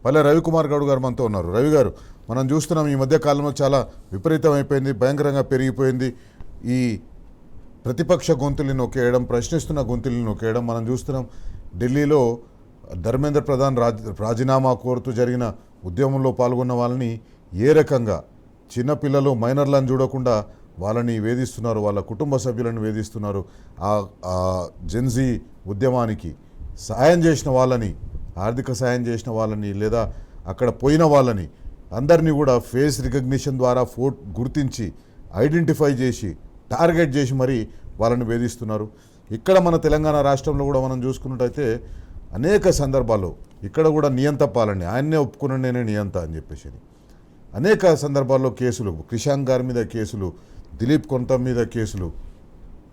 పల్లె రవికుమార్ గౌడ్ గారు మనతో ఉన్నారు. రవి గారు, మనం చూస్తున్నాం ఈ మధ్య కాలంలో చాలా విపరీతమైపోయింది, భయంకరంగా పెరిగిపోయింది ఈ ప్రతిపక్ష గొంతుల్ని నొక్కేయడం, ప్రశ్నిస్తున్న గొంతుల్ని నొక్కేయడం. మనం చూస్తున్నాం ఢిల్లీలో ధర్మేంద్ర ప్రధాన్ రాజీనామా కోరుతూ జరిగిన ఉద్యమంలో పాల్గొన్న వాళ్ళని ఏ రకంగా చిన్నపిల్లలు మైనర్లను చూడకుండా వాళ్ళని వేధిస్తున్నారు, వాళ్ళ కుటుంబ సభ్యులను వేధిస్తున్నారు. ఆ జెన్జీ ఉద్యమానికి సాయం చేసిన వాళ్ళని, ఆర్థిక సాయం చేసిన వాళ్ళని, లేదా అక్కడ పోయిన వాళ్ళని అందరినీ కూడా ఫేస్ రికగ్నిషన్ ద్వారా గుర్తించి ఐడెంటిఫై చేసి టార్గెట్ చేసి మరీ వాళ్ళని వేధిస్తున్నారు. ఇక్కడ మన తెలంగాణ రాష్ట్రంలో కూడా మనం చూసుకున్నట్టయితే అనేక సందర్భాల్లో ఇక్కడ కూడా నియంత పాలన, ఆయన్నే ఒప్పుకున్నాను నేనే నియంత అని చెప్పేసి అనేక సందర్భాల్లో కేసులు, క్రిషాంక్ గారి మీద కేసులు, దిలీప్ కొంత మీద కేసులు,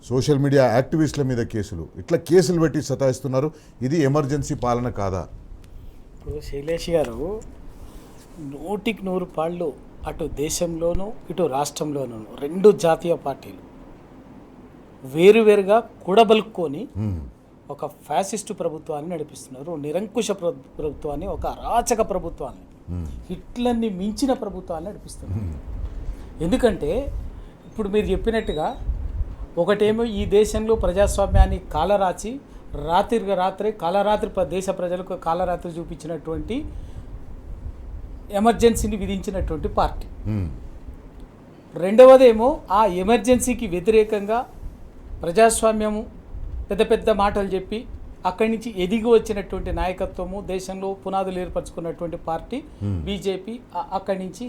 సోషల్ మీడియా యాక్టివిస్టుల మీద కేసులు, ఇట్లా కేసులు పెట్టి సతాయిస్తున్నారు. ఇది ఎమర్జెన్సీ పాలన కాదా? ఇప్పుడు శైలేష్ గారు 100కి 100 అటు దేశంలోనూ ఇటు రాష్ట్రంలోనూ రెండు జాతీయ పార్టీలు వేరువేరుగా కూడబలుక్కొని ఒక ఫ్యాసిస్టు ప్రభుత్వాన్ని నడిపిస్తున్నారు. నిరంకుశ ప్రభుత్వాన్ని, ఒక అరాచక ప్రభుత్వాన్ని, హిట్లర్ని మించిన ప్రభుత్వాన్ని నడిపిస్తున్నారు. ఎందుకంటే ఇప్పుడు మీరు చెప్పినట్టుగా ఒకటేమో ఈ దేశంలో ప్రజాస్వామ్యాన్ని కాలరాచి రాత్రే కాలరాత్రి దేశ ప్రజలకు కాలరాత్రి చూపించినటువంటి ఎమర్జెన్సీని విధించినటువంటి పార్టీ. రెండవదేమో ఆ ఎమర్జెన్సీకి వ్యతిరేకంగా ప్రజాస్వామ్యము పెద్ద పెద్ద మాటలు చెప్పి అక్కడి నుంచి ఎదిగి వచ్చినటువంటి నాయకత్వము, దేశంలో పునాదులు ఏర్పరచుకున్నటువంటి పార్టీ బీజేపీ. అక్కడి నుంచి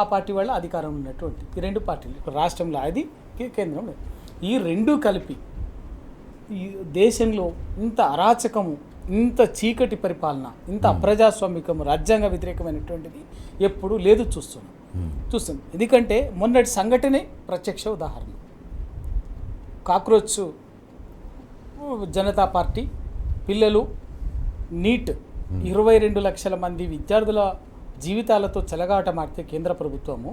ఆ పార్టీ వాళ్ళ అధికారం ఉన్నటువంటి ఈ రెండు పార్టీలు ఇప్పుడు రాష్ట్రంలో, అది కేంద్రంలో, ఈ రెండు కలిపి ఈ దేశంలో ఇంత అరాచకము, ఇంత చీకటి పరిపాలన, ఇంత అప్రజాస్వామికము, రాజ్యాంగ వ్యతిరేకమైనటువంటిది ఎప్పుడూ లేదు చూస్తున్నాం. ఎందుకంటే మొన్నటి సంఘటనే ప్రత్యక్ష ఉదాహరణ. కాక్రోచ్ జనతా పార్టీ పిల్లలు నీట్ 22 లక్షల మంది విద్యార్థుల జీవితాలతో చెలగాటమాడితే కేంద్ర ప్రభుత్వము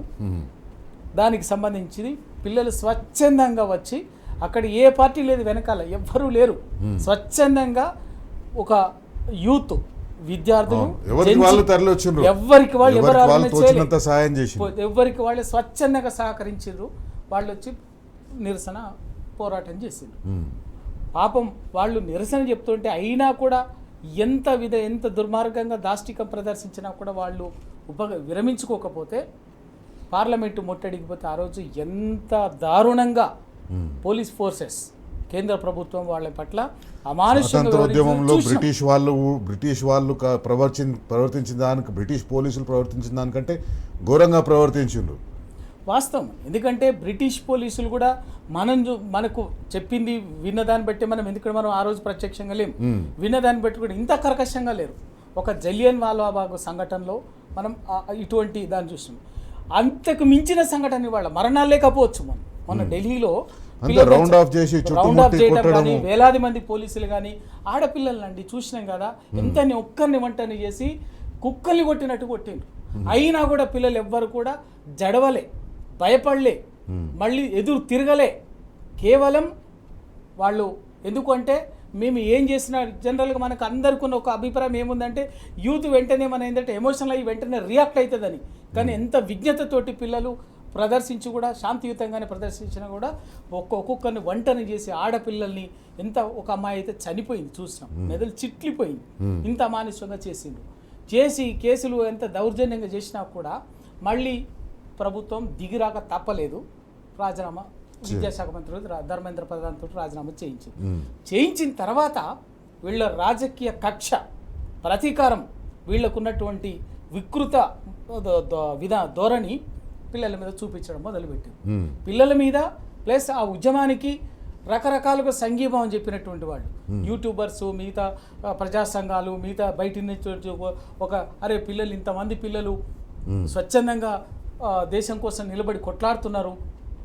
దానికి సంబంధించి పిల్లలు స్వచ్ఛందంగా వచ్చి, అక్కడ ఏ పార్టీ లేదు, వెనకాల ఎవ్వరూ లేరు, స్వచ్ఛందంగా ఒక యూత్ విద్యార్థులు ఎవరికి వాళ్ళు ఎవరికి వాళ్ళే స్వచ్ఛందంగా సహకరించారు. వాళ్ళు వచ్చి నిరసన పోరాటం చేసిండ్రు. పాపం వాళ్ళు నిరసన చెప్తుంటే అయినా కూడా ఎంత దుర్మార్గంగా దాష్టికం ప్రదర్శించినా కూడా వాళ్ళు విరమించుకోకపోతే, పార్లమెంటు ముట్టడికిపోతే ఆ రోజు ఎంత దారుణంగా పోలీస్ ఫోర్సెస్, కేంద్ర ప్రభుత్వం వాళ్ళ పట్ల అమానుషంగా బ్రిటిష్ వాళ్ళు ప్రవర్తించిన దానికి, బ్రిటిష్ పోలీసులు ప్రవర్తించిన దానికంటే ఘోరంగా ప్రవర్తించిండ్రు. వాస్తవం. ఎందుకంటే బ్రిటిష్ పోలీసులు కూడా మనకు చెప్పింది విన్నదాన్ని బట్టి మనం ఆ రోజు ప్రత్యక్షంగా లేము, విన్నదాన్ని బట్టి కూడా ఇంత కర్కశంగా లేరు. ఒక జలియన్ వాలాబాగ్ సంఘటనలో మనం ఇటువంటి దాన్ని చూస్తున్నాం. అంతకు మించిన సంఘటన వాళ్ళ మరణాలు లేకపోవచ్చు. మొన్న ఢిల్లీలో రౌండ్ ఆఫ్ చేయడం కానీ, వేలాది మంది పోలీసులు కానీ ఆడపిల్లలండి చూసినాం కదా, ఎంతని ఒక్కరిని వంటని చేసి కుక్కల్ని కొట్టినట్టు కొట్టిండ్రు. అయినా కూడా పిల్లలు ఎవ్వరు కూడా జడవలే, భయపడలే, మళ్ళీ ఎదురు తిరగలే. కేవలం వాళ్ళు ఎందుకంటే మేము ఏం చేసినా జనరల్గా మనకు అందరికీ ఒక అభిప్రాయం ఏముందంటే యూత్ వెంటనే మన ఏంటంటే ఎమోషనల్ అయ్యి వెంటనే రియాక్ట్ అవుతుందని. కానీ ఎంత విజ్ఞతతోటి పిల్లలు ప్రదర్శించి కూడా, శాంతియుతంగానే ప్రదర్శించినా కూడా ఒక్కొక్కరిని వంటని చేసి ఆడపిల్లల్ని, ఒక అమ్మాయి అయితే చనిపోయింది చూసినాం, మెదలు చిట్లిపోయింది, ఇంత అమానుషంగా చేసి కేసులు ఎంత దౌర్జన్యంగా చేసినా కూడా మళ్ళీ ప్రభుత్వం దిగిరాక తప్పలేదు. రాజీనామా విద్యాశాఖ మంత్రి ధర్మేంద్ర ప్రధాన్ తోటి రాజీనామా చేయించిన తర్వాత వీళ్ళ రాజకీయ కక్ష, ప్రతీకారం, వీళ్ళకున్నటువంటి వికృత ధోరణి పిల్లల మీద చూపించడం మొదలుపెట్టింది. పిల్లల మీద ప్లస్ ఆ ఉద్యమానికి రకరకాలుగా సంఘీభావం చెప్పినటువంటి వాళ్ళు, యూట్యూబర్స్, మిగతా ప్రజా సంఘాలు, మిగతా బయట నుంచి అరే పిల్లలు, ఇంతమంది పిల్లలు స్వచ్ఛందంగా దేశం కోసం నిలబడి కొట్లాడుతున్నారు,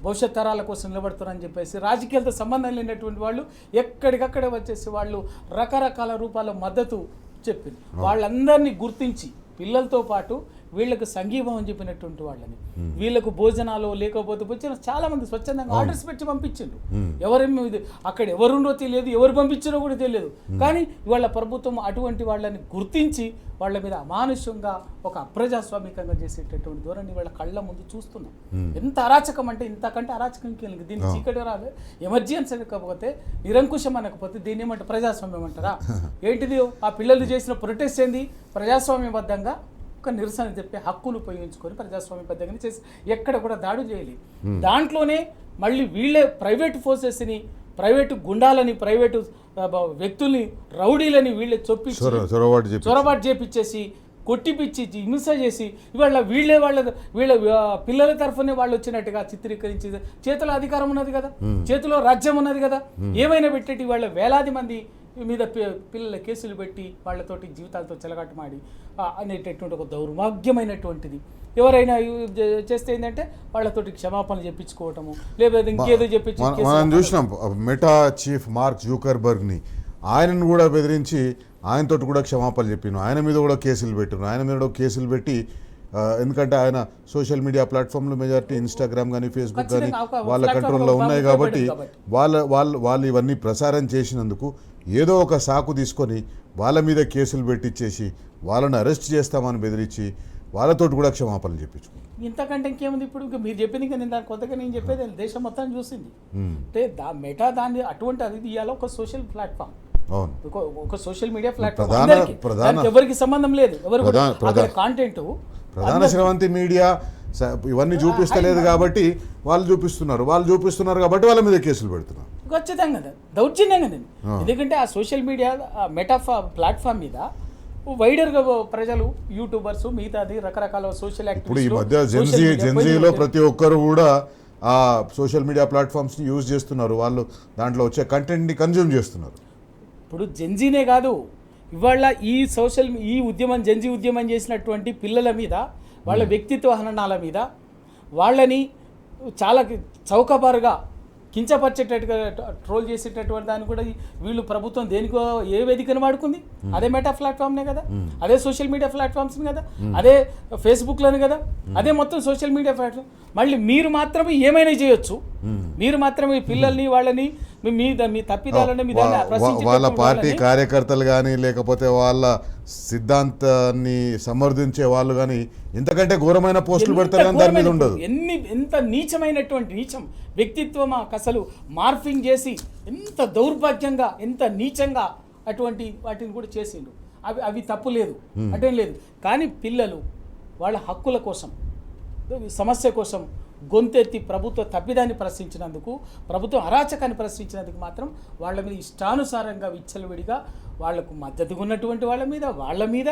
భవిష్యత్ తరాల కోసం నిలబడుతున్నారని చెప్పేసి రాజకీయాలతో సంబంధం లేనటువంటి వాళ్ళు ఎక్కడికక్కడే వచ్చేసి వాళ్ళు రకరకాల రూపాల మద్దతు చెప్పింది. వాళ్ళందరినీ గుర్తించి పిల్లలతో పాటు వీళ్ళకు సంఘీభావం చెప్పినటువంటి వాళ్ళని, వీళ్ళకు భోజనాలు లేకపోతే భోజనం చాలా మంది స్వచ్ఛందంగా ఆర్డర్స్ పెట్టి పంపించిండ్రు. ఎవరేమి అక్కడ ఎవరుండో తెలియదు, ఎవరు పంపించారో కూడా తెలియదు. కానీ ఇవాళ ప్రభుత్వం అటువంటి వాళ్ళని గుర్తించి వాళ్ళ మీద అమానుష్యంగా ఒక అప్రజాస్వామికంగా చేసేటటువంటి ధోరణి వాళ్ళ కళ్ళ ముందు చూస్తున్నాం. ఎంత అరాచకం అంటే ఇంతకంటే అరాచకం ఇంకేం దీన్ని చీకటి రాదు. ఎమర్జెన్సీ అనకపోతే నిరంకుశం అనకపోతే దీన్ని ఏమంటారు, ప్రజాస్వామ్యం అంటారా? ఏంటిది ఆ పిల్లలు చేసిన ప్రొటెస్ట్ ఏంది? ప్రజాస్వామ్యబద్ధంగా ఒక నిరసన చెప్పే హక్కులు ఉపయోగించుకొని ప్రజాస్వామ్యబద్ధంగా చేసి ఎక్కడ కూడా దాడులు చేయలేదు. దాంట్లోనే మళ్ళీ వీళ్ళే ప్రైవేట్ ఫోర్సెస్ని, ప్రైవేటు గుండాలని, ప్రైవేటు వ్యక్తుల్ని, రౌడీలని వీళ్ళే చొరబాటు చేపించేసి కొట్టిపిచ్చి హింస చేసి ఇవాళ వీళ్ళ పిల్లల తరఫునే వాళ్ళు వచ్చినట్టుగా చిత్రీకరించి, చేతిలో అధికారం ఉన్నది కదా, చేతిలో రాజ్యం ఉన్నది కదా, ఏమైనా పెట్టేటి వాళ్ళ వేలాది మంది మీద పిల్లల కేసులు పెట్టి వాళ్ళతోటి జీవితాలతో చెలగాటమాడి అనేటటువంటి ఒక దౌర్భాగ్యమైనటువంటిది. ఎవరైనా చేస్తే ఏంటంటే వాళ్ళతోటి క్షమాపణలు చెప్పించుకోవటము, లేకపోతే ఇంకేదో చెప్పించి. మనం చూసినాం మెటా చీఫ్ మార్క్ జూకర్బర్గ్ని, ఆయనను కూడా బెదిరించి ఆయనతో కూడా క్షమాపణలు చెప్పిను, ఆయన మీద కూడా కేసులు పెట్టిను, ఆయన మీద కూడా కేసులు పెట్టి ఎందుకంటే ఆయన సోషల్ మీడియా ప్లాట్ఫామ్లో మెజారిటీ ఇన్స్టాగ్రామ్ కానీ ఫేస్బుక్ కానీ వాళ్ళ కంట్రోల్లో ఉన్నాయి కాబట్టి వాళ్ళు ఇవన్నీ ప్రసారం చేసినందుకు ఏదో ఒక సాకు తీసుకొని వాళ్ళ మీద కేసులు పెట్టించేసి వాళ్ళని అరెస్ట్ చేస్తామని బెదిరించి వాళ్ళతో కూడా క్షమాపణలు చెప్పించుకుంటాం. ఇంతకంటే ఇంకేముంది? ఇప్పుడు ఇంకా మీరు చెప్పింది ఇంకా నేను దాని కొత్తగా నేను చెప్పేది దేశం మొత్తం చూసింది. అంటే మెటా దాన్ని అటువంటి అది ఇవాళ ఒక సోషల్ ప్లాట్ఫామ్, ఒక సోషల్ మీడియా ప్లాట్ఫామ్, ఎవరికి సంబంధం లేదు. ఎవరు కాంటెంట్ ప్రధాన స్రవంతి మీడియా ఇవన్నీ చూపిస్తలేదు కాబట్టి వాళ్ళు చూపిస్తున్నారు కాబట్టి వాళ్ళ మీద కేసులు పెడుతున్నారు. ఖచ్చితంగా దౌర్జన్యంగా నేను, ఎందుకంటే ఆ సోషల్ మీడియా మెటా ప్లాట్ఫామ్ మీద వైడర్గా ప్రజలు, యూట్యూబర్స్, మిగతాది రకరకాల సోషల్ ఇప్పుడు ఈ మధ్య జెన్జీలో ప్రతి ఒక్కరు కూడా ఆ సోషల్ మీడియా ప్లాట్ఫామ్స్ని యూజ్ చేస్తున్నారు, వాళ్ళు దాంట్లో వచ్చే కంటెంట్ని కన్జ్యూమ్ చేస్తున్నారు. ఇప్పుడు జెన్జీనే కాదు, ఇవాళ ఈ ఉద్యమం జెన్జీ ఉద్యమం చేసినటువంటి పిల్లల మీద, వాళ్ళ వ్యక్తిత్వ హననాల మీద, వాళ్ళని చాలా చౌకబారుగా కించపరిచేటట్టుగా ట్రోల్ చేసేటటువంటి దాన్ని కూడా వీళ్ళు ప్రభుత్వం దేనికో ఏ వేదికను వాడుకుంది? అదే మెటా ప్లాట్ఫామ్నే కదా, అదే సోషల్ మీడియా ప్లాట్ఫామ్స్ కదా, అదే ఫేస్బుక్లోనే కదా, అదే మొత్తం సోషల్ మీడియా ప్లాట్ఫామ్. మళ్ళీ మీరు మాత్రమే ఏమైనా చేయొచ్చు, మీరు మాత్రమే పిల్లల్ని వాళ్ళని మీ తప్పిదాలని వాళ్ళ పార్టీ కార్యకర్తలు కానీ లేకపోతే వాళ్ళ సిద్ధాంతాన్ని సమర్థించే వాళ్ళు కానీ ఇంతకంటే ఘోరమైన పోస్టులు పెడతారు, దాని మీద ఉండదు. ఎంత నీచమైనటువంటి నీచం వ్యక్తిత్వం అసలు మార్ఫింగ్ చేసి ఎంత దౌర్భాగ్యంగా, ఎంత నీచంగా అటువంటి వాటిని కూడా చేసిండు. అవి తప్పు లేదు అంటే లేదు. కానీ పిల్లలు వాళ్ళ హక్కుల కోసం, సమస్య కోసం గొంతెత్తి ప్రభుత్వ తప్పిదాన్ని ప్రశ్నించినందుకు, ప్రభుత్వం అరాచకాన్ని ప్రశ్నించినందుకు మాత్రం వాళ్ళ మీద ఇష్టానుసారంగా విచ్చలవిడిగా వాళ్లకు మద్దతుగా ఉన్నటువంటి వాళ్ళ మీద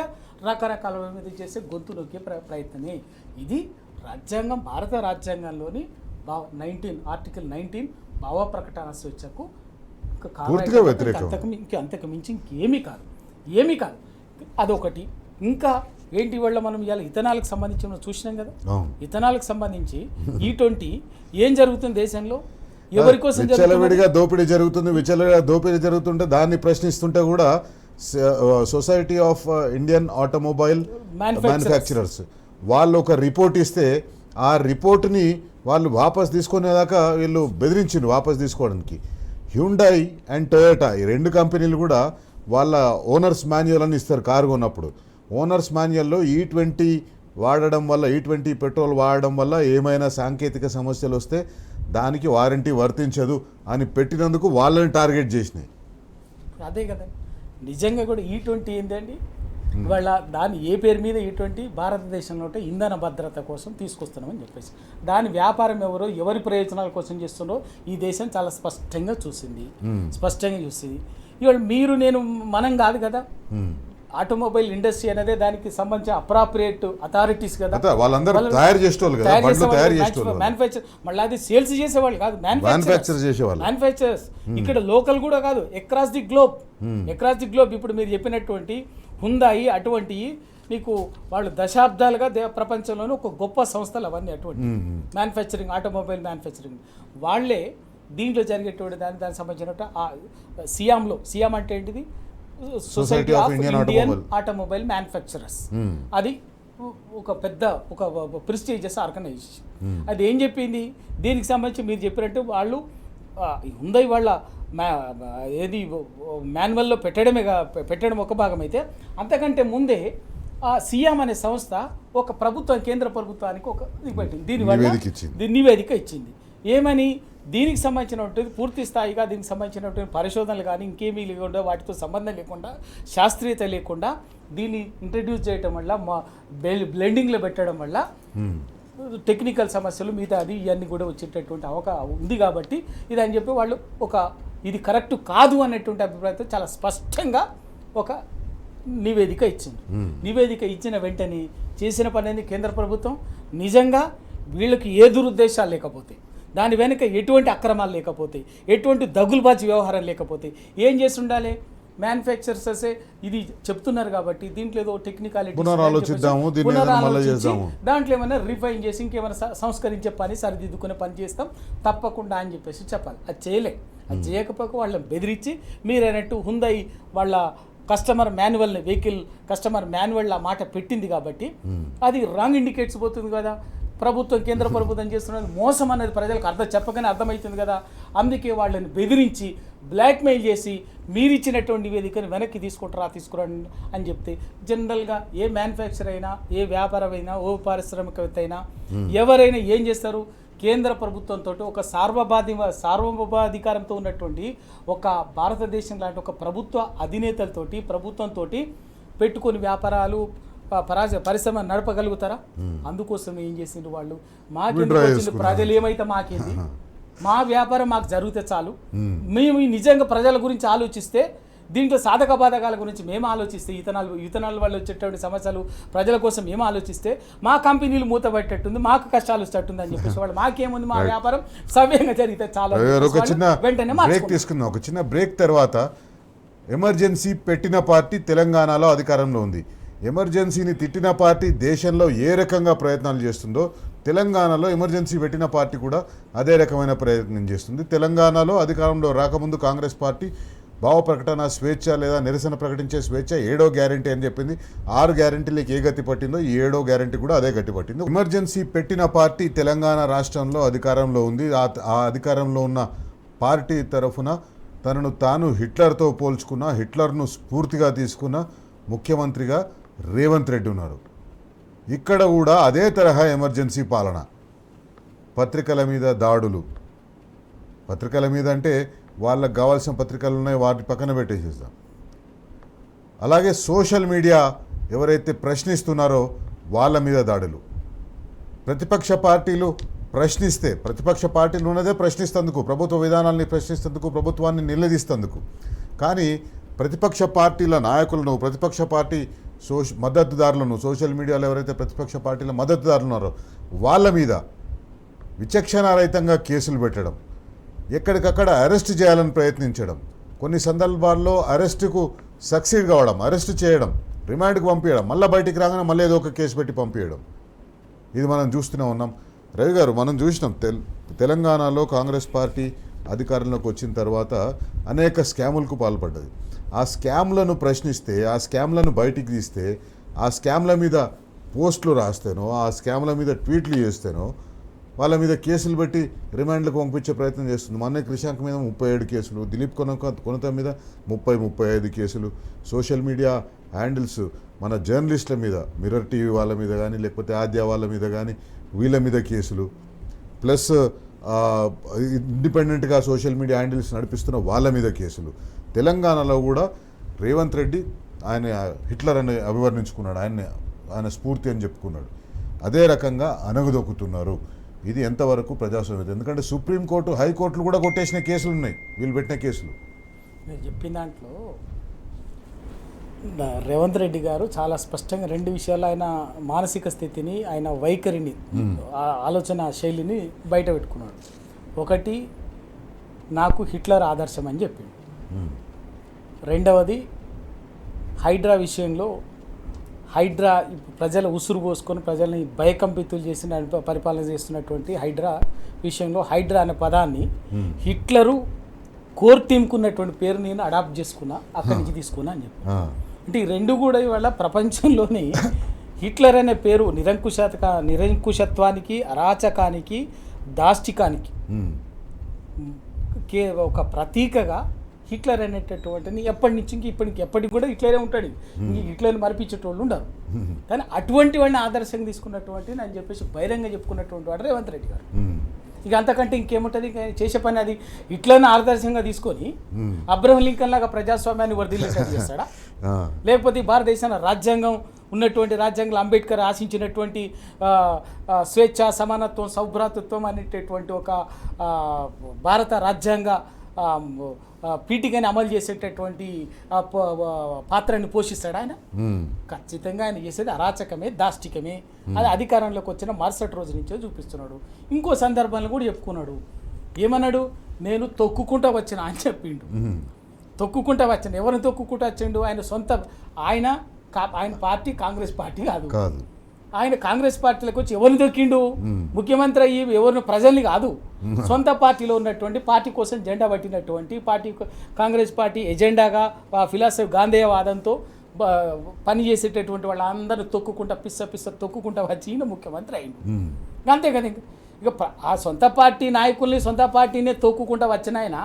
రకరకాల మీద చేసే గొంతు నొక్కే ప్రయత్నమే ఇది. రాజ్యాంగం, భారత రాజ్యాంగంలోని ఆర్టికల్ 19 భావ ప్రకటన స్వేచ్ఛకు అంతకు మించి ఇంకేమీ కాదు. అదొకటి. ఇంకా ఏంటి వాళ్ళ మనం ఇవాళ ఇథనాలకు సంబంధించి మనం చూసినాం కదా, ఇథనాలకు సంబంధించి E20 ఏం జరుగుతుంది దేశంలో, ఎవరి కోసం విచ్చలవిడిగా దోపిడీ జరుగుతుంటే దాన్ని ప్రశ్నిస్తుంటే కూడా society of Indian automobile manufacturers వాళ్ళు ఒక రిపోర్ట్ ఇస్తే ఆ రిపోర్ట్ని వాళ్ళు వాపస్ తీసుకునేదాకా వీళ్ళు బెదిరించిండు వాపస్ తీసుకోవడానికి. హ్యుండై అండ్ టొయోటా ఈ రెండు కంపెనీలు కూడా వాళ్ళ ఓనర్స్ మాన్యువల్ అని ఇస్తారు కారు కొన్నప్పుడు. ఓనర్స్ మాన్యువల్లో E20 వాడడం వల్ల, E20 పెట్రోల్ వాడడం వల్ల ఏమైనా సాంకేతిక సమస్యలు వస్తే దానికి వారంటీ వర్తించదు అని పెట్టినందుకు వాళ్ళని టార్గెట్ చేసినాయి. అదే కదా నిజంగా కూడా E20 ఏంటండి, ఇవాళ దాని ఏ పేరు మీద E20 భారతదేశంలో ఇంధన భద్రత కోసం తీసుకొస్తున్నామని చెప్పేసి, దాని వ్యాపారం ఎవరి ప్రయోజనాల కోసం చేస్తున్నారో ఈ దేశం చాలా స్పష్టంగా చూసింది. ఇవాళ మీరు నేను మనం కాదు కదా, ఆటోమొబైల్ ఇండస్ట్రీ అనేది దానికి సంబంధించిన అప్రాప్రియేట్ అథారిటీస్ కదా, వాళ్ళందరూ తయారు చేసేవాళ్ళు కదా, మ్యానుఫ్యాక్చర్, మళ్ళీ అది సేల్స్ చేసేవాళ్ళు కాదు, మ్యానుఫ్యాక్చరర్స్. ఇక్కడ లోకల్ కూడా కాదు, అక్రాస్ ది గ్లోబ్. ఇప్పుడు మీరు చెప్పినటువంటి హుందాయి అటువంటి మీకు వాళ్ళు దశాబ్దాలుగా ప్రపంచంలోనే ఒక గొప్ప సంస్థలు అవన్నీ అటువంటి మ్యానుఫ్యాక్చరింగ్, ఆటోమొబైల్ మ్యానుఫ్యాక్చరింగ్ వాళ్ళే దీంట్లో జరిగేటువంటి దానికి సంబంధించిన సియామ్ అంటే ఏంటిది, society of Indian automobile manufacturers. అది ఒక పెద్ద ఒక ప్రెస్టీజియస్ ఆర్గనైజేషన్. అది ఏం చెప్పింది దీనికి సంబంధించి మీరు చెప్పినట్టు వాళ్ళు ఉందా వాళ్ళ ఏది మాన్యువల్లో పెట్టడం ఒక భాగం అయితే, అంతకంటే ముందే సియామ్ అనే సంస్థ ఒక కేంద్ర ప్రభుత్వానికి ఒక ఇది పెట్టింది, దీనివల్ల నివేదిక ఇచ్చింది. ఏమని దీనికి సంబంధించినటువంటి పూర్తి స్థాయిగా దీనికి సంబంధించినటువంటి పరిశోధనలు కానీ ఇంకేమీ లేకుండా వాటితో సంబంధం లేకుండా శాస్త్రీయత లేకుండా దీన్ని ఇంట్రడ్యూస్ చేయడం వల్ల బ్లెండింగ్లో పెట్టడం వల్ల టెక్నికల్ సమస్యలు మిగతా అది ఇవన్నీ కూడా వచ్చేటటువంటి ఉంది. కాబట్టి ఇది అని చెప్పి వాళ్ళు ఇది కరెక్ట్ కాదు అనేటువంటి అభిప్రాయంతో చాలా స్పష్టంగా ఒక నివేదిక ఇచ్చింది. నివేదిక ఇచ్చిన వెంటనే చేసిన పని అనేది కేంద్ర ప్రభుత్వం నిజంగా వీళ్ళకి ఏ దురుద్దేశాలు లేకపోతే, దాని వెనుక ఎటువంటి అక్రమాలు లేకపోతే, ఎటువంటి దగులుబాజీ వ్యవహారం లేకపోతే ఏం చేసి ఉండాలి? మ్యానుఫ్యాక్చరర్సే ఇది చెప్తున్నారు కాబట్టి దీంట్లో ఏదో టెక్నికాలిటీ దాంట్లో ఏమైనా రిఫైన్ చేసి ఇంకేమైనా సంస్కరించే పని సరిదిద్దుకునే పని చేస్తాం తప్పకుండా అని చెప్పేసి చెప్పాలి. అది చేయలే. అది చేయకపోక వాళ్ళని బెదిరించి మీరైనట్టు హుందై వాళ్ళ వెహికల్ కస్టమర్ మాన్యువల్ ఆ మాట పెట్టింది కాబట్టి అది రాంగ్ ఇండికేట్స్ పోతుంది కదా. కేంద్ర ప్రభుత్వం చేస్తున్నది మోసం అనేది ప్రజలకు చెప్పగానే అర్థమవుతుంది కదా. అందుకే వాళ్ళని బెదిరించి బ్లాక్మెయిల్ చేసి మీరిచ్చినటువంటి నివేదికను వెనక్కి తీసుకురండి అని చెప్తే జనరల్గా ఏ మ్యానుఫ్యాక్చర్ అయినా, ఏ వ్యాపారం అయినా, ఓ పారిశ్రామికవేత్త అయినా ఎవరైనా ఏం చేస్తారు? కేంద్ర ప్రభుత్వంతో ఒక సార్వభౌమాధికారంతో ఉన్నటువంటి ఒక భారతదేశం లాంటి ఒక ప్రభుత్వ అధినేతలతోటి ప్రభుత్వంతో పెట్టుకొని వ్యాపారాలు పరిశ్రమ నడపగలుగుతారా? అందుకోసం ఏం చేసిండ్రు వాళ్ళు? మాకు ప్రజలు ఏమైతే మాకేంది, మా వ్యాపారం మాకు జరిగితే చాలు, మేము నిజంగా ప్రజల గురించి ఆలోచిస్తే, దీంట్లో సాధక బాధకాల గురించి మేము ఆలోచిస్తే, ఇథనాల్ వల్ల వచ్చేటువంటి సమస్యలు ప్రజల కోసం మేము ఆలోచిస్తే మా కంపెనీలు మూతబట్టేట్టుంది, మాకు కష్టాలు వచ్చేట్టుంది అని చెప్పేసి వాళ్ళు మాకేముంది, మా వ్యాపారం సవ్యంగా జరిగితే చాలు వెంటనే తీసుకుందాం. ఒక చిన్న బ్రేక్ తర్వాత ఎమర్జెన్సీ పెట్టిన పార్టీ తెలంగాణలో అధికారంలో ఉంది. ఎమర్జెన్సీని తిట్టిన పార్టీ దేశంలో ఏ రకంగా ప్రయత్నాలు చేస్తుందో తెలంగాణలో ఎమర్జెన్సీ పెట్టిన పార్టీ కూడా అదే రకమైన ప్రయత్నం చేస్తుంది. తెలంగాణలో అధికారంలో రాకముందు కాంగ్రెస్ పార్టీ భావ ప్రకటన స్వేచ్ఛ లేదా నిరసన ప్రకటించే స్వేచ్ఛ 7వ గ్యారంటీ అని చెప్పింది. 6 గ్యారంటీలకు ఏ గతి పట్టిందో ఈ 7వ గ్యారంటీ కూడా అదే గట్టి పట్టింది. ఎమర్జెన్సీ పెట్టిన పార్టీ తెలంగాణ రాష్ట్రంలో అధికారంలో ఉంది. ఆ అధికారంలో ఉన్న పార్టీ తరఫున తనను తాను హిట్లర్తో పోల్చుకున్న, హిట్లర్ను స్ఫూర్తిగా తీసుకున్న ముఖ్యమంత్రిగా రేవంత్ రెడ్డి ఉన్నారు. ఇక్కడ కూడా అదే తరహా ఎమర్జెన్సీ పాలన, పత్రికల మీద దాడులు, పత్రికల మీద అంటే వాళ్ళకు కావాల్సిన పత్రికలు ఉన్నాయి వాటి పక్కన పెట్టేసేస్తాం. అలాగే సోషల్ మీడియా ఎవరైతే ప్రశ్నిస్తున్నారో వాళ్ళ మీద దాడులు. ప్రతిపక్ష పార్టీలు ప్రశ్నిస్తే, ప్రతిపక్ష పార్టీలు ఉన్నదే ప్రశ్నిస్తేందుకు, ప్రభుత్వ విధానాల్ని ప్రశ్నిస్తేందుకు, ప్రభుత్వాన్ని నిలదీస్తేందుకు. కానీ ప్రతిపక్ష పార్టీల నాయకులను, ప్రతిపక్ష పార్టీ మద్దతుదారులను, సోషల్ మీడియాలో ఎవరైతే ప్రతిపక్ష పార్టీల మద్దతుదారులు ఉన్నారో వాళ్ళ మీద విచక్షణారహితంగా కేసులు పెట్టడం, ఎక్కడికక్కడ అరెస్ట్ చేయాలని ప్రయత్నించడం, కొన్ని సందర్భాల్లో అరెస్టుకు సక్సీడ్ కావడం, అరెస్ట్ చేయడం, రిమాండ్కి పంపించడం, మళ్ళీ బయటికి రాగానే మళ్ళీ ఏదో ఒక కేసు పెట్టి పంపించడం, ఇది మనం చూస్తూనే ఉన్నాం. రవి గారు, మనం చూసినాం తెలంగాణలో కాంగ్రెస్ పార్టీ అధికారంలోకి వచ్చిన తర్వాత అనేక స్కాములకు పాల్పడ్డది. ఆ స్కామ్లను ప్రశ్నిస్తే, ఆ స్కామ్లను బయటికి తీస్తే, ఆ స్కామ్ల మీద పోస్టులు రాస్తేనో, ఆ స్కామ్ల మీద ట్వీట్లు చేస్తేనో వాళ్ళ మీద కేసులు పెట్టి రిమాండ్లకు పంపించే ప్రయత్నం చేస్తుంది. మొన్న క్రిషాంక్ మీద 37 కేసులు, దిలీప్ కొనత మీద 35 కేసులు, సోషల్ మీడియా హ్యాండిల్స్ మన జర్నలిస్టుల మీద, మిర్రర్ టీవీ వాళ్ళ మీద కానీ, లేకపోతే ఆద్య వాళ్ళ మీద కానీ, వీళ్ళ మీద కేసులు, ప్లస్ ఇండిపెండెంట్గా సోషల్ మీడియా హ్యాండిల్స్ నడిపిస్తున్న వాళ్ళ మీద కేసులు. తెలంగాణలో కూడా రేవంత్ రెడ్డి ఆయన హిట్లర్ అని అభివర్ణించుకున్నాడు, ఆయన స్ఫూర్తి అని చెప్పుకున్నాడు. అదే రకంగా అనగదొక్కుతున్నారు. ఇది ఎంతవరకు ప్రజాస్వామ్యం? ఎందుకంటే సుప్రీంకోర్టు, హైకోర్టులు కూడా కొట్టేసిన కేసులు ఉన్నాయి, వీళ్ళు పెట్టిన కేసులు. నేను చెప్పిన దాంట్లో రేవంత్ రెడ్డి గారు చాలా స్పష్టంగా 2 విషయాలు ఆయన మానసిక స్థితిని, ఆయన వైఖరిని, ఆలోచన శైలిని బయట పెట్టుకున్నాడు. ఒకటి, నాకు హిట్లర్ ఆదర్శం అని చెప్పింది. రెండవది, హైడ్రా విషయంలో హైడ్రా ప్రజల ఉసురు పోసుకొని ప్రజల్ని భయకంపితులు చేసి పరిపాలన చేస్తున్నటువంటి హైడ్రా విషయంలో హైడ్రా అనే పదాన్ని హిట్లరు కోర్ టీమ్కున్నటువంటి పేరు నేను అడాప్ట్ చేసుకున్నా, అక్కడి నుంచి తీసుకున్నా అని చెప్పి. అంటే ఈ 2 కూడా ఇవాళ ప్రపంచంలోనే హిట్లర్ అనే పేరు నిరంకుశత్వానికి, అరాచకానికి, దాష్టికానికి ఒక ప్రతీకగా హిట్లర్ అనేటటువంటిని ఎప్పటి నుంచి ఎప్పటికి కూడా హిట్లరే ఉంటాడు. హిట్లర్ని మరిపించేటోళ్ళు ఉండరు. కానీ అటువంటి వాడిని ఆదర్శంగా తీసుకున్నటువంటి అని చెప్పేసి బహిరంగ చెప్పుకున్నటువంటి వాడు రేవంత్ రెడ్డి గారు. ఇక అంతకంటే ఇంకేముంటుంది? చేసే పని అది హిట్లర్ని ఆదర్శంగా తీసుకొని అబ్రహం లింకన్ లాగా ప్రజాస్వామ్యాన్ని వర్ధిల్లేటట్టు చేస్తాడా? లేకపోతే భారతదేశంలో రాజ్యాంగం ఉన్నటువంటి రాజ్యాంగంలో అంబేద్కర్ ఆశించినటువంటి స్వేచ్ఛ, సమానత్వం, సౌభ్రాతృత్వం అనేటటువంటి ఒక భారత రాజ్యాంగ పీఠికని అమలు చేసేటటువంటి పాత్రని పోషిస్తాడు ఆయన? ఖచ్చితంగా ఆయన చేసేది అరాచకమే, దాష్టికమే. అది అధికారంలోకి వచ్చిన మరుసటి రోజు నుంచే చూపిస్తున్నాడు. ఇంకో సందర్భంలో కూడా చెప్పుకున్నాడు. ఏమన్నాడు? నేను తొక్కుకుంటా వచ్చిన అని చెప్పిండు. తొక్కుకుంటా వచ్చాను. ఎవరిని తొక్కుకుంటా వచ్చిండు? ఆయన పార్టీ కాంగ్రెస్ పార్టీ కాదు. ఆయన కాంగ్రెస్ పార్టీలకు వచ్చి ఎవరిని దొక్కిండు? ముఖ్యమంత్రి అయ్యి ఎవరిని ప్రజల్ని కాదు, సొంత పార్టీలో ఉన్నటువంటి పార్టీ కోసం జెండా పట్టినటువంటి పార్టీ, కాంగ్రెస్ పార్టీ ఎజెండాగా ఫిలాసఫీ గాంధేయవాదంతో పనిచేసేటటువంటి వాళ్ళందరూ తొక్కుకుంటా పిస్స తొక్కుకుంటా వచ్చి ఈయన ముఖ్యమంత్రి అయిండు. అంతే కదా. ఇక ఆ సొంత పార్టీ నాయకుల్ని, సొంత పార్టీనే తొక్కుకుంటా వచ్చిన ఆయన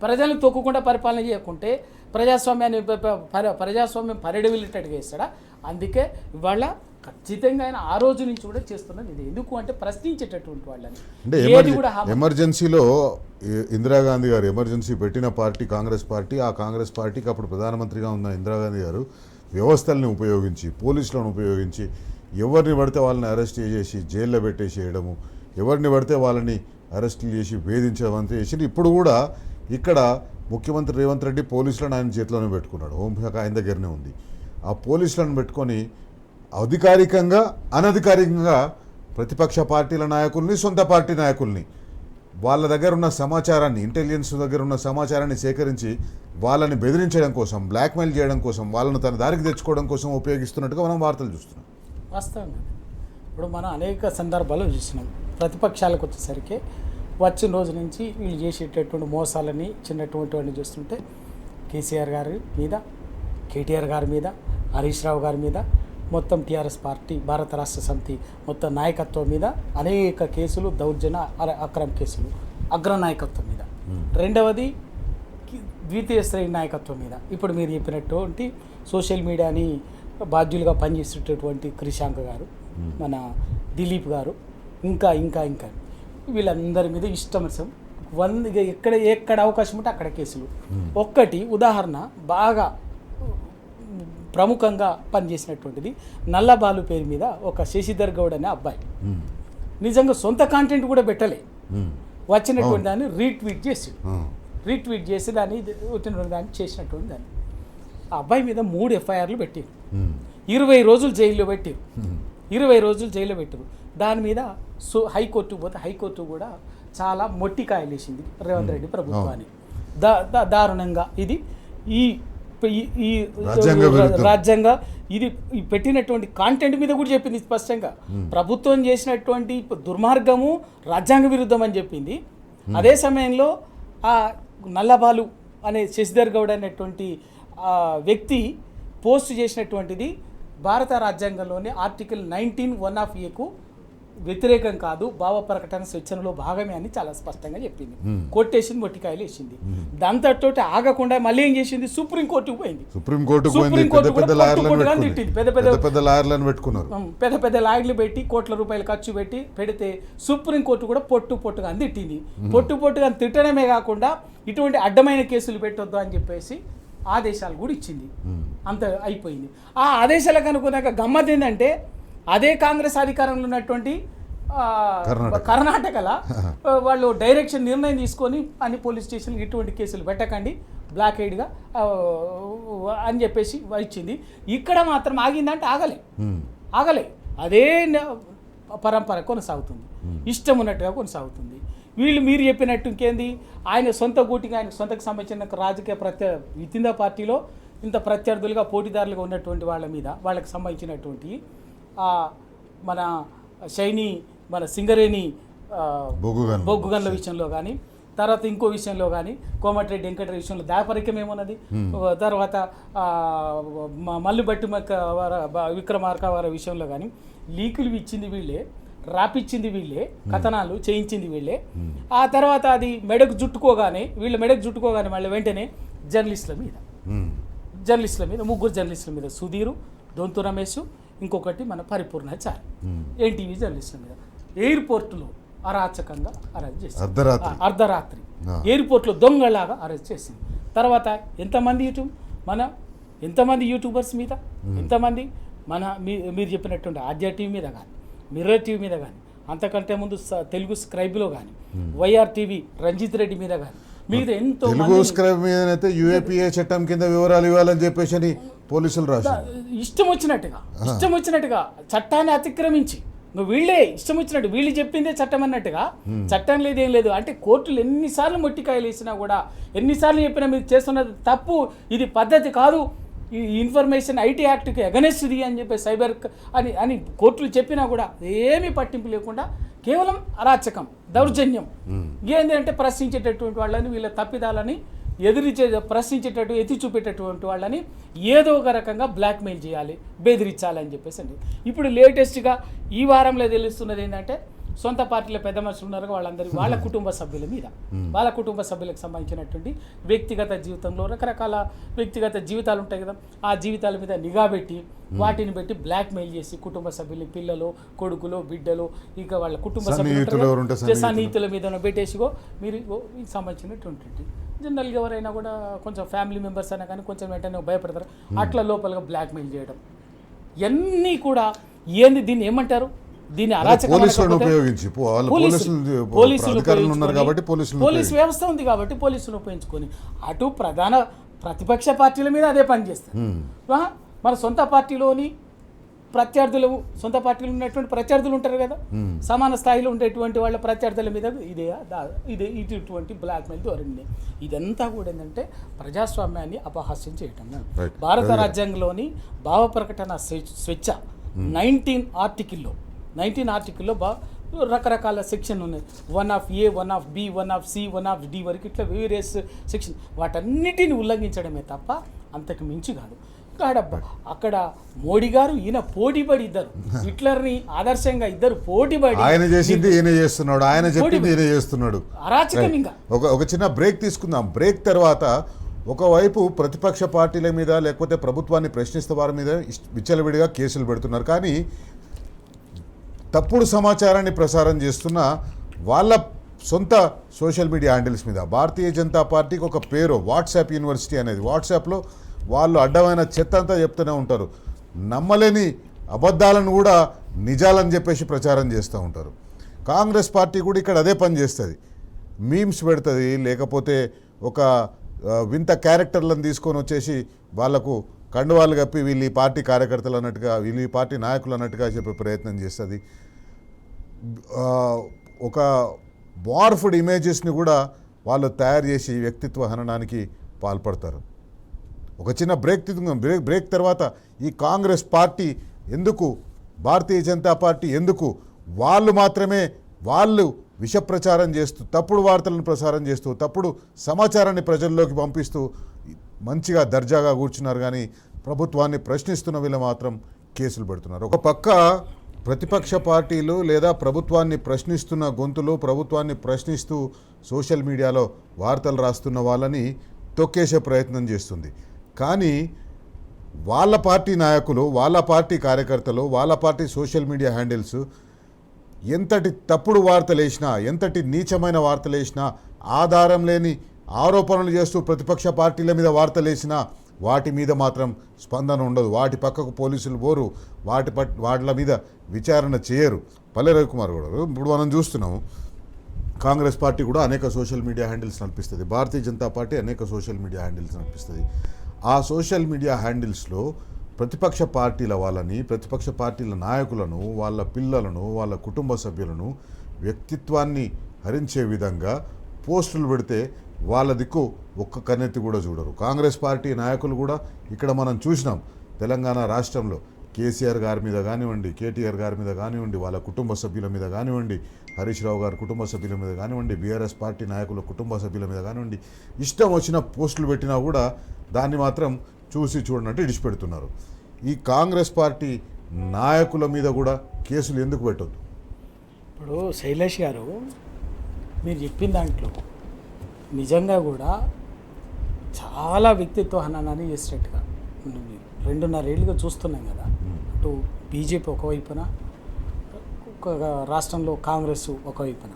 ప్రజల్ని తొక్కుకుంటా పరిపాలన చేయకుంటే ప్రజాస్వామ్యం పరిడవిల్లేటట్టుగా చేస్తాడా? అందుకే ఇవాళ ఖచ్చితంగా ఆయన ఆ రోజు నుంచి కూడా చేస్తున్నది ఇది. ఎందుకు అంటే ప్రశ్నించేటటువంటి వాళ్ళని. అంటే ఎమర్జెన్సీలో ఇందిరాగాంధీ గారు ఎమర్జెన్సీ పెట్టిన పార్టీ కాంగ్రెస్ పార్టీ. ఆ కాంగ్రెస్ పార్టీకి అప్పుడు ప్రధానమంత్రిగా ఉన్న ఇందిరాగాంధీ గారు వ్యవస్థల్ని ఉపయోగించి, పోలీసులను ఉపయోగించి ఎవరిని పడితే వాళ్ళని అరెస్ట్ చేసి జైల్లో పెట్టేసేయడము, ఎవరిని పడితే వాళ్ళని అరెస్టులు చేసి వేధించడం అంతా చేసి, ఇప్పుడు కూడా ఇక్కడ ముఖ్యమంత్రి రేవంత్ రెడ్డి పోలీసులను ఆయన చేతిలోనే పెట్టుకున్నాడు. హోంశాఖ ఆయన దగ్గరనే ఉంది. ఆ పోలీసులను పెట్టుకొని అధికారికంగా, అనధికారికంగా ప్రతిపక్ష పార్టీల నాయకుల్ని, సొంత పార్టీ నాయకుల్ని, వాళ్ళ దగ్గర ఉన్న సమాచారాన్ని, ఇంటెలిజెన్స్ దగ్గర ఉన్న సమాచారాన్ని సేకరించి వాళ్ళని బెదిరించడం కోసం, బ్లాక్మెయిల్ చేయడం కోసం, వాళ్ళని తన దారికి తెచ్చుకోవడం కోసం ఉపయోగిస్తున్నట్టుగా మనం వార్తలు చూస్తున్నాం. వాస్తవంగా ఇప్పుడు మనం అనేక సందర్భాలు చూస్తున్నాం. ప్రతిపక్షాలకు వచ్చేసరికి వచ్చిన రోజు నుంచి వీళ్ళు చేసేటటువంటి మోసాలని, చిన్నటువంటి చూస్తుంటే కేసీఆర్ గారి మీద, కేటీఆర్ గారి మీద, హరీష్ రావు గారి మీద, మొత్తం టీఆర్ఎస్ పార్టీ, భారత రాష్ట్ర సమితి మొత్తం నాయకత్వం మీద అనేక కేసులు, దౌర్జన్య అక్రమ కేసులు అగ్రనాయకత్వం మీద. రెండవది ద్వితీయ శ్రేణి నాయకత్వం మీద. ఇప్పుడు మీరు చెప్పినటువంటి సోషల్ మీడియాని బాధ్యులుగా పనిచేసేటటువంటి క్రిషాంక్ గారు, మన దిలీప్ గారు, ఇంకా వీళ్ళందరి మీద ఇష్టం ఎక్కడ అవకాశం ఉంటే అక్కడ కేసులు. ఒక్కటి ఉదాహరణ బాగా ప్రముఖంగా పనిచేసినటువంటిది నల్లబాలు పేరు మీద ఒక శశిధర్ గౌడ్ అనే అబ్బాయి నిజంగా సొంత కాంటెంట్ కూడా పెట్టలే, వచ్చినటువంటి దాన్ని రీట్వీట్ చేసి దాన్ని చేసినటువంటి దాన్ని ఆ అబ్బాయి మీద 3 ఎఫ్ఐఆర్లు పెట్టారు. 20 రోజులు జైల్లో పెట్టారు. 20 రోజులు జైల్లో పెట్టారు. దాని మీద హైకోర్టుకు పోతే హైకోర్టు కూడా చాలా మొట్టికాయలు వేసింది రేవంత్ రెడ్డి ప్రభుత్వాన్ని. దారుణంగా ఇది ఈ రాజ్యాంగ ఇది పెట్టినటువంటి కాంటెంట్ మీద కూడా చెప్పింది స్పష్టంగా. ప్రభుత్వం చేసినటువంటి దుర్మార్గము రాజ్యాంగ విరుద్ధం అని చెప్పింది. అదే సమయంలో ఆ నల్లబాలు అనే శశిధర్ గౌడ్ అనేటువంటి వ్యక్తి పోస్ట్ చేసినటువంటిది భారత రాజ్యాంగంలోని ఆర్టికల్ 19(1)కు వ్యతిరేకం కాదు, భావ ప్రకటన స్వేచ్ఛలో భాగమే అని చాలా స్పష్టంగా చెప్పింది. కొట్టేసింది, మొట్టికాయలు వేసింది. దాంతో ఆగకుండా మళ్ళీ ఏం చేసింది? సుప్రీంకోర్టుకు పోయింది. పెద్ద పెద్ద లాయర్లు పెట్టి కోట్ల రూపాయలు ఖర్చు పెడితే సుప్రీంకోర్టు కూడా పొట్టుగా తిట్టింది. పొట్టుగా తిట్టడమే కాకుండా ఇటువంటి అడ్డమైన కేసులు పెట్టొద్దు అని చెప్పేసి ఆదేశాలు కూడా ఇచ్చింది. అంత అయిపోయింది. ఆ ఆదేశాలకు అనుకున్నాక గమ్మత్ ఏంటంటే అదే కాంగ్రెస్ అధికారంలో ఉన్నటువంటి కర్ణాటకలో వాళ్ళు డైరెక్షన్ నిర్ణయం తీసుకొని అన్ని పోలీస్ స్టేషన్లు ఇటువంటి కేసులు పెట్టకండి, బ్లాక్ ఎయిడ్గా అని చెప్పేసి ఇచ్చింది. ఇక్కడ మాత్రం ఆగిందంటే ఆగలే. అదే పరంపర కొనసాగుతుంది, ఇష్టం ఉన్నట్టుగా కొనసాగుతుంది. మీరు చెప్పినట్టు ఇంకేంది, ఆయన సొంత గూటిగా, ఆయన సొంతకు సంబంధించిన రాజకీయ వితింద పార్టీలో ఇంత ప్రత్యర్థులుగా పోటీదారులుగా ఉన్నటువంటి వాళ్ళ మీద, వాళ్ళకి సంబంధించినటువంటి మన సింగరేణి బొగ్గుగన్ల విషయంలో కానీ, తర్వాత ఇంకో విషయంలో కానీ కోమటిరెడ్డి వెంకటరెడ్డి విషయంలో దాపరికం ఏమున్నది, తర్వాత మల్లుబట్టి విక్రమార్క వారి విషయంలో కానీ లీకులు ఇచ్చింది వీళ్ళే, రాపిచ్చింది వీళ్ళే, కథనాలు చేయించింది వీళ్ళే. ఆ తర్వాత అది మెడకు జుట్టుకోగానే మళ్ళీ వెంటనే జర్నలిస్టుల మీద ముగ్గురు జర్నలిస్టుల మీద సుధీరు, దొంతు రమేష్, ఇంకొకటి మన పరిపూర్ణాచారి, ఎన్టీవీ జర్నలిస్టుల మీద ఎయిర్పోర్టులో అరాచకంగా అరెస్ట్ చేసింది. అర్ధరాత్రి ఎయిర్పోర్ట్లో దొంగలాగా అరెస్ట్ చేసింది. తర్వాత ఎంతమంది యూట్యూబర్స్ మీద, ఎంతమంది మీరు చెప్పినటువంటి ఆద్య టీవీ మీద కానీ, మిర్రర్ టీవీ మీద కానీ, అంతకంటే ముందు తెలుగు స్క్రైబ్లో కానీ, వైఆర్ టీవీ రంజిత్ రెడ్డి మీద కానీ, మీద ఎంతో తెలుగు స్క్రైబ్ మీదనైతే యూఏపీఏ చట్టం కింద వివరాలు ఇవ్వాలని చెప్పేసి పోలీసులు రాశారు. ఇష్టం వచ్చినట్టుగా చట్టాన్ని అతిక్రమించి వీళ్ళే ఇష్టం వచ్చినట్టు వీళ్ళు చెప్పిందే చట్టం అన్నట్టుగా, చట్టం లేదు ఏం లేదు అంటే కోర్టులు ఎన్నిసార్లు మొట్టికాయలు వేసినా కూడా, ఎన్నిసార్లు చెప్పినా మీరు చేస్తున్నది తప్పు, ఇది పద్ధతి కాదు, ఈ ఇన్ఫర్మేషన్ ఐటీ యాక్ట్కి అగనెస్ట్ది అని చెప్పి సైబర్ అని కోర్టులు చెప్పినా కూడా ఏమీ పట్టింపు లేకుండా కేవలం అరాచకం, దౌర్జన్యం, ఏంది అంటే ప్రశ్నించేటటువంటి వాళ్ళని, వీళ్ళ తప్పిదాలని ప్రశ్నించేటట్టు ఎత్తి చూపేటటువంటి వాళ్ళని ఏదో ఒక రకంగా బ్లాక్మెయిల్ చేయాలి, బెదిరించాలని చెప్పేసి అండి. ఇప్పుడు లేటెస్ట్గా ఈ వారంలో తెలుస్తున్నది ఏంటంటే సొంత పార్టీల పెద్ద మనుషులు ఉన్నారు, వాళ్ళ కుటుంబ సభ్యుల మీద, వాళ్ళ కుటుంబ సభ్యులకు సంబంధించినటువంటి వ్యక్తిగత జీవితంలో రకరకాల వ్యక్తిగత జీవితాలు ఉంటాయి కదా, ఆ జీవితాల మీద నిఘా పెట్టి వాటిని బట్టి బ్లాక్మెయిల్ చేసి కుటుంబ సభ్యుల్ని, పిల్లలు, కొడుకులు, బిడ్డలు, ఇక వాళ్ళ కుటుంబ సభ్యులు సన్నిహితుల మీద పెట్టేసిగో మీరు మీకు సంబంధించినటువంటి జనరల్గా ఎవరైనా కూడా కొంచెం ఫ్యామిలీ మెంబర్స్ అయినా కానీ కొంచెం వెంటనే భయపడతారు, అట్లా లోపలగా బ్లాక్మెయిల్ చేయడం, ఇవన్నీ కూడా ఏంది, దీన్ని ఏమంటారు, దీన్ని పోలీసు వ్యవస్థ ఉంది కాబట్టి పోలీసులు ఉపయోగించుకొని అటు ప్రతిపక్ష పార్టీల మీద అదే పని చేస్తారు. మన సొంత పార్టీలో ఉన్నటువంటి ప్రత్యర్థులు ఉంటారు కదా, సమాన స్థాయిలో ఉండేటువంటి వాళ్ళ ప్రత్యర్థుల మీద ఇటువంటి బ్లాక్మెయిల్ ధోరణి, ఇదంతా కూడా ఏంటంటే ప్రజాస్వామ్యాన్ని అపహాస్యం చేయటం. భారత రాజ్యాంగంలోని భావ ప్రకటన స్వేచ్ఛ 19 ఆర్టికల్లో రకరకాల సెక్షన్ ఉన్నాయి, 1A, 1B, 1C, 1D వరకు ఇట్లా వేరియస్ సెక్షన్, వాటన్నిటిని ఉల్లంఘించడమే తప్ప అంతకు మించి కాదు. అక్కడ మోడీ గారు ఈయన పోటీపడి ఇద్దరు హిట్లర్ని ఆదర్శంగా ఇద్దరు పోటీపడి ఆయన చేసింది ఈయన చేస్తున్నాడు, ఆయన చెప్పింది ఈయన చేస్తున్నాడు, అరాచకం. ఇంకా ఒక చిన్న బ్రేక్ తీసుకుందాం. బ్రేక్ తర్వాత ఒకవైపు ప్రతిపక్ష పార్టీల మీద లేకపోతే ప్రభుత్వాన్ని ప్రశ్నిస్తే వారి మీద విచ్చలవిడిగా కేసులు పెడుతున్నారు, కానీ తప్పుడు సమాచారాన్ని ప్రసారం చేస్తున్న వాళ్ళ సొంత సోషల్ మీడియా హ్యాండిల్స్ మీద భారతీయ జనతా పార్టీకి ఒక పేరు వాట్సాప్ యూనివర్సిటీ అనేది. వాట్సాప్లో వాళ్ళు అడ్డమైన చెత్త అంతా చెప్తూనే ఉంటారు, నమ్మలేని అబద్ధాలను కూడా నిజాలని చెప్పేసి ప్రచారం చేస్తూ ఉంటారు. కాంగ్రెస్ పార్టీ కూడా ఇక్కడ అదే పని చేస్తుంది, మీమ్స్ పెడుతుంది, లేకపోతే ఒక వింత క్యారెక్టర్లను తీసుకొని వచ్చేసి వాళ్లకు కండువాళ్ళు కప్పి వీళ్ళు ఈ పార్టీ కార్యకర్తలు అన్నట్టుగా, వీళ్ళు ఈ పార్టీ నాయకులు అన్నట్టుగా చెప్పే ప్రయత్నం చేస్తుంది. ఒక వార్ఫుడ్ ఇమేజెస్ని కూడా వాళ్ళు తయారు చేసి వ్యక్తిత్వ హననానికి పాల్పడతారు. ఒక చిన్న బ్రేక్ తర్వాత ఈ కాంగ్రెస్ పార్టీ ఎందుకు, భారతీయ జనతా పార్టీ ఎందుకు వాళ్ళు విష ప్రచారం చేస్తూ, తప్పుడు వార్తలను ప్రసారం చేస్తూ, తప్పుడు సమాచారాన్ని ప్రజల్లోకి పంపిస్తూ మంచిగా దర్జాగా కూర్చున్నారు, కానీ ప్రభుత్వాన్ని ప్రశ్నిస్తున్న వీళ్ళు మాత్రం కేసులు పెడుతున్నారు. ఒక పక్క ప్రతిపక్ష పార్టీలు లేదా ప్రభుత్వాన్ని ప్రశ్నిస్తున్న గొంతులు, ప్రభుత్వాన్ని ప్రశ్నిస్తూ సోషల్ మీడియాలో వార్తలు రాస్తున్న వాళ్ళని తొక్కేసే ప్రయత్నం చేస్తుంది. కానీ వాళ్ళ పార్టీ నాయకులు, వాళ్ళ పార్టీ కార్యకర్తలు, వాళ్ళ పార్టీ సోషల్ మీడియా హ్యాండిల్స్ ఎంతటి తప్పుడు వార్తలు వేసినా, ఎంతటి నీచమైన వార్తలు వేసినా, ఆధారం లేని ఆరోపణలు చేస్తూ ప్రతిపక్ష పార్టీల మీద వార్తలు వేసినా వాటి మీద మాత్రం స్పందన ఉండదు. వాటి పక్కకు పోలీసులు పోరు, వాటిల మీద విచారణ చేయరు. పల్లె రవికుమార్ కూడా ఇప్పుడు మనం చూస్తున్నాము, కాంగ్రెస్ పార్టీ కూడా అనేక సోషల్ మీడియా హ్యాండిల్స్ నడిపిస్తుంది, భారతీయ జనతా పార్టీ అనేక సోషల్ మీడియా హ్యాండిల్స్ నడిపిస్తుంది. ఆ సోషల్ మీడియా హ్యాండిల్స్లో ప్రతిపక్ష పార్టీల వాళ్ళని, ప్రతిపక్ష పార్టీల నాయకులను, వాళ్ళ పిల్లలను, వాళ్ళ కుటుంబ సభ్యులను వ్యక్తిత్వాన్ని హరించే విధంగా పోస్టులు పెడితే వాళ్ళ దిక్కు ఒక్క కన్నెత్తి కూడా చూడరు. కాంగ్రెస్ పార్టీ నాయకులు కూడా ఇక్కడ మనం చూసినాం, తెలంగాణ రాష్ట్రంలో కేసీఆర్ గారి మీద కానివ్వండి, కేటీఆర్ గారి మీద కానివ్వండి, వాళ్ళ కుటుంబ సభ్యుల మీద కానివ్వండి, హరీష్ రావు గారి కుటుంబ సభ్యుల మీద కానివ్వండి, బీఆర్ఎస్ పార్టీ నాయకుల కుటుంబ సభ్యుల మీద కానివ్వండి, ఇష్టం వచ్చిన పోస్టులు పెట్టినా కూడా దాన్ని మాత్రం చూసి చూడనట్టు ఇడిచిపెడుతున్నారు. ఈ కాంగ్రెస్ పార్టీ నాయకుల మీద కూడా కేసులు ఎందుకు పెట్టొద్దు? ఇప్పుడు శైలేష్ గారు మీరు చెప్పిన దాంట్లో నిజంగా కూడా చాలా వ్యక్తిత్వ హననాన్ని చేసినట్టుగా 2.5 ఏళ్ళుగా చూస్తున్నాం కదా. అటు బీజేపీ ఒకవైపున, ఒక రాష్ట్రంలో కాంగ్రెస్ ఒకవైపున,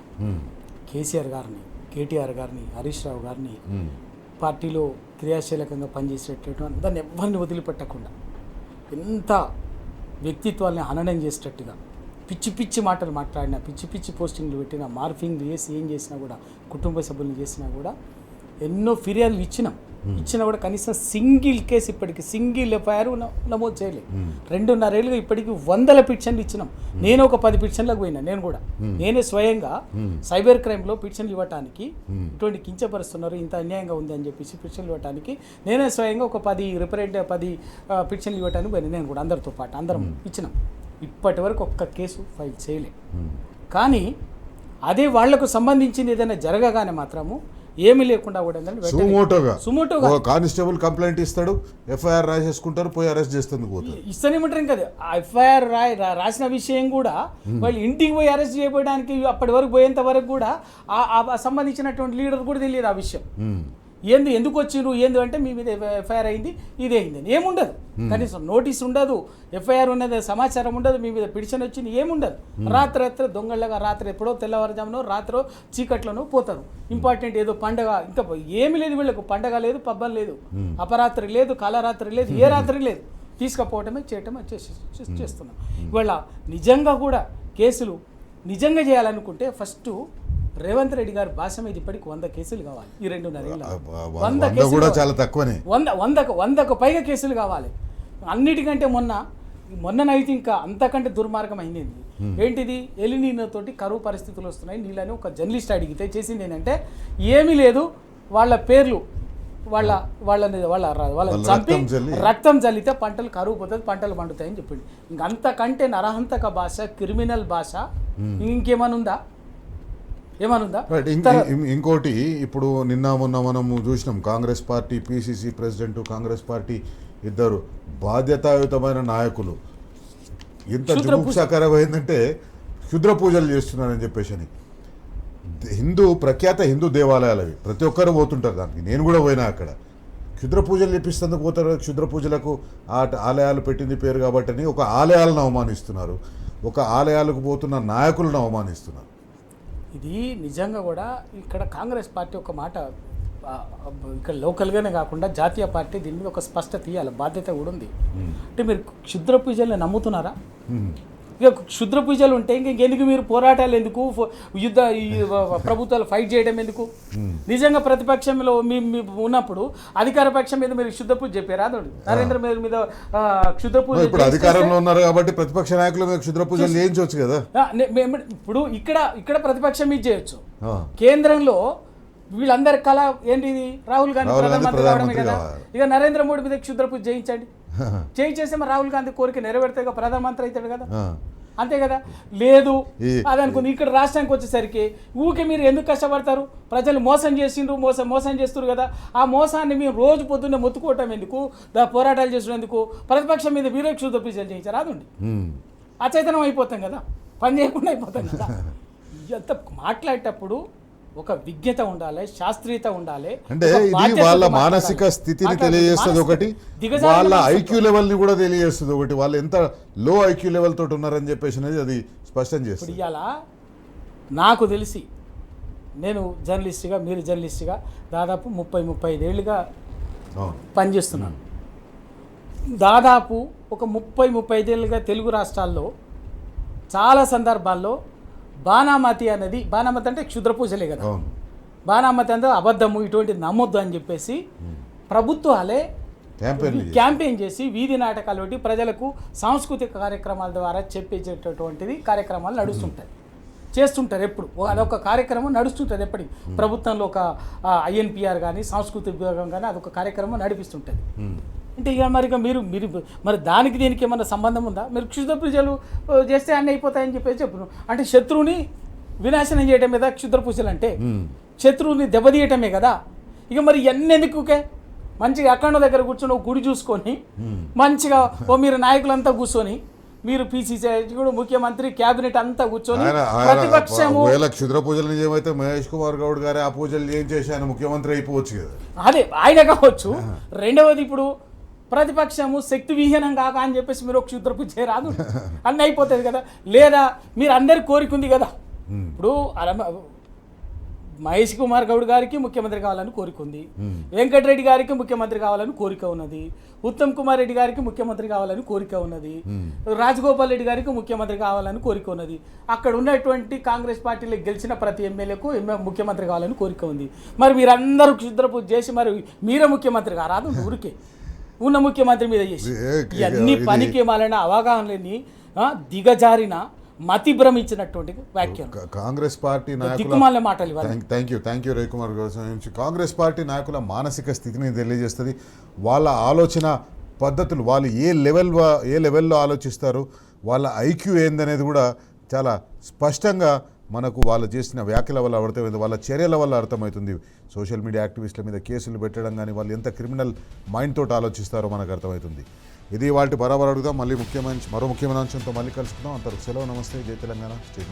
కేసీఆర్ గారిని, కేటీఆర్ గారిని, హరీష్ రావు గారిని పార్టీలో క్రియాశీలకంగా పనిచేసేటటువంటి దాన్ని ఎవరిని వదిలిపెట్టకుండా ఎంత వ్యక్తిత్వాన్ని హననం చేసేటట్టుగా పిచ్చి పిచ్చి మాటలు మాట్లాడినా, పిచ్చి పిచ్చి పోస్టింగ్లు పెట్టినా, మార్ఫింగ్లు చేసి ఏం చేసినా కూడా, కుటుంబ సభ్యులను చేసినా కూడా ఎన్నో ఫిర్యాదులు ఇచ్చినా కూడా కనీసం సింగిల్ కేసు ఇప్పటికి సింగిల్ ఎఫ్ఐఆర్ నమోదు చేయలేదు. 2.5 ఏళ్ళుగా ఇప్పటికి 100 పిటిషన్లు ఇచ్చినాం. నేను ఒక 10 పిటిషన్లకు పోయినా. నేనే స్వయంగా సైబర్ క్రైమ్లో పిటిషన్లు ఇవ్వడానికి ఇటువంటి కించపరుస్తున్నారు, ఇంత అన్యాయంగా ఉంది అని చెప్పేసి పిటిషన్లు ఇవ్వడానికి నేనే స్వయంగా ఒక 10 పిటిషన్లు ఇవ్వడానికి పోయినా. నేను కూడా అందరితో పాటు అందరం ఇచ్చినాం. ఇప్పటి వరకు ఒక్క కేసు ఫైల్ చేయలే. కానీ అదే వాళ్లకు సంబంధించింది ఏదైనా జరగగానే మాత్రము ఏమీ లేకుండా కూడా సుమోటోగా కానిస్టేబుల్ కంప్లైంట్ ఇస్తాడు, ఎఫ్ఐఆర్ రాసేసుకుంటారు, పోయి అరెస్ట్ చేస్తుంది పోతారు. ఇస్తానేమంటారు కదా. ఎఫ్ఐఆర్ రాసిన విషయం కూడా వాళ్ళు ఇంటికి పోయి అరెస్ట్ చేయడానికి అప్పటి వరకు పోయేంత వరకు కూడా సంబంధించినటువంటి లీడర్ కూడా తెలియదు ఆ విషయం. ఎందుకు వచ్చిండ్రు అంటే మీ మీద ఎఫ్ఐఆర్ అయింది, ఇదే అయిందని ఏముండదు. కనీసం నోటీస్ ఉండదు, ఎఫ్ఐఆర్ ఉన్నది సమాచారం ఉండదు, మీ మీద పిటిషన్ వచ్చింది ఏముండదు. రాత్రి దొంగళ్ళగా రాత్రి ఎప్పుడో తెల్లవారుజామునో రాత్రో చీకట్లోనో పోతారు. ఇంపార్టెంట్ ఏదో పండగ, ఇంకా ఏమి లేదు వీళ్ళకు, పండగ లేదు, పబ్బం లేదు, అపరాత్రి లేదు, కాలరాత్రి లేదు, ఏ రాత్రి లేదు, తీసుకుపోవటమే చేయటమే చేస్తున్నాం. ఇవాళ నిజంగా కూడా కేసులు నిజంగా చేయాలనుకుంటే ఫస్ట్ రేవంత్ రెడ్డి గారి భాష మీద ఇప్పటికి 100 కేసులు కావాలి. ఈ 2.5 ఏళ్ళ 100 కేసులు చాలా తక్కువనే. 100కు పైగా కేసులు కావాలి. అన్నిటికంటే మొన్ననైతే ఇంకా అంతకంటే దుర్మార్గం అయింది. ఏంటిది? ఎలినీతోటి కరువు పరిస్థితులు వస్తున్నాయి, నీళ్ళని ఒక జర్నలిస్ట్ అడిగితే చేసింది ఏంటంటే ఏమీ లేదు, వాళ్ళ పేర్లు వాళ్ళని చంపి రక్తం జల్లితే పంటలు కరువు పోతుంది, పంటలు పండుతాయని చెప్పింది. ఇంకంతకంటే నరహంతక భాష, క్రిమినల్ భాష ఇంకేమనుందా? ఇంకోటి, ఇప్పుడు నిన్న మొన్న మనము చూసినాం, Congress party PCC president, Congress party ఇద్దరు బాధ్యతాయుతమైన నాయకులు ఎంత జుగుప్సాకరమైందంటే క్షుద్ర పూజలు చేస్తున్నారని చెప్పేసి అని. ప్రఖ్యాత హిందూ దేవాలయాలు అవి, ప్రతి ఒక్కరు పోతుంటారు దానికి. నేను కూడా పోయినా అక్కడ. క్షుద్ర పూజలు చేపిస్తేందుకు పోతారు. క్షుద్ర పూజలకు ఆలయాలు పెట్టింది పేరు కాబట్టి అని ఒక ఆలయాలను అవమానిస్తున్నారు, ఒక ఆలయాలకు పోతున్న నాయకులను అవమానిస్తున్నారు. ఇది నిజంగా కూడా ఇక్కడ కాంగ్రెస్ పార్టీ ఒక మాట, ఇక్కడ లోకల్గానే కాకుండా జాతీయ పార్టీ దీని మీద ఒక స్పష్టత ఇవ్వాలి, బాధ్యత కూడా ఉంది. అంటే మీరు క్షుద్ర పూజల్ని నమ్ముతున్నారా? ఇక క్షుద్ర పూజలు ఉంటే ఇంకెందుకు మీరు పోరాటాలు ఎందుకు, ప్రభుత్వాలు ఫైట్ చేయడం ఎందుకు? నిజంగా ప్రతిపక్షంలో మీ ఉన్నప్పుడు అధికార పక్షం మీద మీరు క్షుద్ర పూజ చెప్పారా? నరేంద్ర మోదీ మీద క్షుద్ర పూజ, ఇప్పుడు అధికారంలో ఉన్నారు కాబట్టి ప్రతిపక్ష నాయకులు మీద క్షుద్ర పూజలు చేయించవచ్చు కదా. ఇప్పుడు ఇక్కడ ప్రతిపక్షం మీద చేయొచ్చు, కేంద్రంలో వీళ్ళందరి కళ ఏంటిది? రాహుల్ గాంధీ ప్రధానమంత్రి కావడమే కదా. ఇక నరేంద్ర మోడీ మీద క్షుద్ర పూజ చేయించండి, చేయించేస్తే మరి రాహుల్ గాంధీ కోరిక నెరవేరితే ప్రధానమంత్రి అవుతాడు కదా. అంతే కదా. లేదు అదనుకుని ఇక్కడ రాష్ట్రానికి వచ్చేసరికి ఊకే మీరు ఎందుకు కష్టపడతారు? ప్రజలు మోసం చేసిండ్రు, మోసం చేస్తున్నారు కదా. ఆ మోసాన్ని మీరు రోజు పొద్దున్నే మొత్తుకోవటం ఎందుకు, పోరాటాలు చేసినందుకు? ప్రతిపక్షం మీద వీరే క్షుద్ర పూజలు చేయించారు, అదండి అచైతన్యం అయిపోతాం కదా, పని చేయకుండా అయిపోతాం కదా. ఎంత మాట్లాడేటప్పుడు ఒక విజ్ఞత ఉండాలి, శాస్త్రీయత ఉండాలి. అంటే ఇది వాళ్ళ మానసిక స్థితిని తెలియజేస్తుంది ఒకటి, వాళ్ళ ఐక్యూ లెవెల్ని కూడా తెలియజేస్తుంది ఒకటి, వాళ్ళు ఎంత లో ఐక్యూ లెవెల్ తోటి ఉన్నారని చెప్పేసి అది స్పష్టం చేస్తుంది. ఇవాళ నాకు తెలిసి, నేను జర్నలిస్ట్గా, మీరు జర్నలిస్ట్గా దాదాపు 30-35 ఏళ్ళుగా పనిచేస్తున్నాను. దాదాపు ఒక 30-35 ఏళ్ళుగా తెలుగు రాష్ట్రాల్లో చాలా సందర్భాల్లో బాణామతి అనేది, బాణామతి అంటే క్షుద్ర పూజలే కదా, బాణామతి అంటే అబద్ధము, ఇటువంటి నమ్మొద్దు అని చెప్పేసి ప్రభుత్వాలే క్యాంపెయిన్ చేసి వీధి నాటకాలు పెట్టి ప్రజలకు సాంస్కృతిక కార్యక్రమాల ద్వారా చెప్పేటటువంటిది కార్యక్రమాలు నడుస్తుంటాయి, చేస్తుంటారు. ఎప్పుడు అదొక కార్యక్రమం నడుస్తుంటుంది. ఎప్పటికి ప్రభుత్వంలో ఒక INPR కానీ సాంస్కృతిక విభాగం కానీ అదొక కార్యక్రమం నడిపిస్తుంటుంది. అంటే ఇక మీరు మీరు మరి దానికి దీనికి ఏమన్నా సంబంధం ఉందా? మీరు క్షుద్ర పూజలు చేస్తే అన్నీ అయిపోతాయని చెప్పేసి చెప్తున్నాను. అంటే శత్రువుని వినాశనం చేయటం మీద క్షుద్ర పూజలు అంటే శత్రువుని దెబ్బతీయటమే కదా. ఇక మరి ఇవన్నీ ఎందుకుకే మంచిగా అక్కడ దగ్గర కూర్చొని ఒక గుడి చూసుకొని మంచిగా మీరు నాయకులంతా కూర్చొని మీరు పీసీసీ కూడా ముఖ్యమంత్రి క్యాబినెట్ అంతా కూర్చొని ప్రతిపక్షము క్షుద్ర పూజలు నిజమైతే మహేష్ కుమార్ గౌడ్ గారే ఆ పూజలు ఏం చేసి ఆయన ముఖ్యమంత్రి అయిపోవచ్చు కదా. అదే ఆయన కావచ్చు. రెండవది ఇప్పుడు ప్రతిపక్షము శక్తి విహీనం కాక అని చెప్పేసి మీరు ఒక క్షుద్ర పూజ చేయరాదు, అన్నీ అయిపోతుంది కదా. లేదా మీరు అందరి కోరిక ఉంది కదా. ఇప్పుడు మహేష్ కుమార్ గౌడ్ గారికి ముఖ్యమంత్రి కావాలని కోరిక ఉంది, వెంకటరెడ్డి గారికి ముఖ్యమంత్రి కావాలని కోరిక ఉన్నది, ఉత్తమ్ కుమార్ రెడ్డి గారికి ముఖ్యమంత్రి కావాలని కోరిక ఉన్నది, రాజగోపాల్ రెడ్డి గారికి ముఖ్యమంత్రి కావాలని కోరిక ఉన్నది, అక్కడ ఉన్నటువంటి కాంగ్రెస్ పార్టీలో గెలిచిన ప్రతి ఎమ్మెల్యేకు ముఖ్యమంత్రి కావాలని కోరిక ఉంది. మరి మీరందరూ క్షుద్ర పూజ చేసి మరి మీరే ముఖ్యమంత్రి కారాదు, ఊరికే ఉన్న ముఖ్యమంత్రి మీద చేసి ఇవన్నీ పనికి మాలిన అవగాహన లేని దిగజారిన మతి భ్రమించినటువంటి వ్యాఖ్యలు కాంగ్రెస్ పార్టీ దిక్కుమాల మాటలు. థ్యాంక్ యూ రవికుమార్ గారు. కాంగ్రెస్ పార్టీ నాయకుల మానసిక స్థితిని తెలియజేస్తుంది. వాళ్ళ ఆలోచన పద్ధతులు, వాళ్ళు ఏ లెవెల్లో ఆలోచిస్తారు, వాళ్ళ ఐక్యూ ఏందనేది కూడా చాలా స్పష్టంగా మనకు వాళ్ళు చేసిన వ్యాఖ్యల వల్ల అర్థమైంది, వాళ్ళ చర్యల వల్ల అర్థమవుతుంది. సోషల్ మీడియా యాక్టివిస్టుల మీద కేసులు పెట్టడం కానీ వాళ్ళు ఎంత క్రిమినల్ మైండ్ తోటి ఆలోచిస్తారో మనకు అర్థమవుతుంది. ఇది వాటి బరాబర్ అడుగుదాం. మళ్ళీ మరో ముఖ్యమైన అంశంతో మళ్ళీ కలుసుకుందాం. అంతవరకు సెలవు. నమస్తే. జై తెలంగాణ. స్టేట్.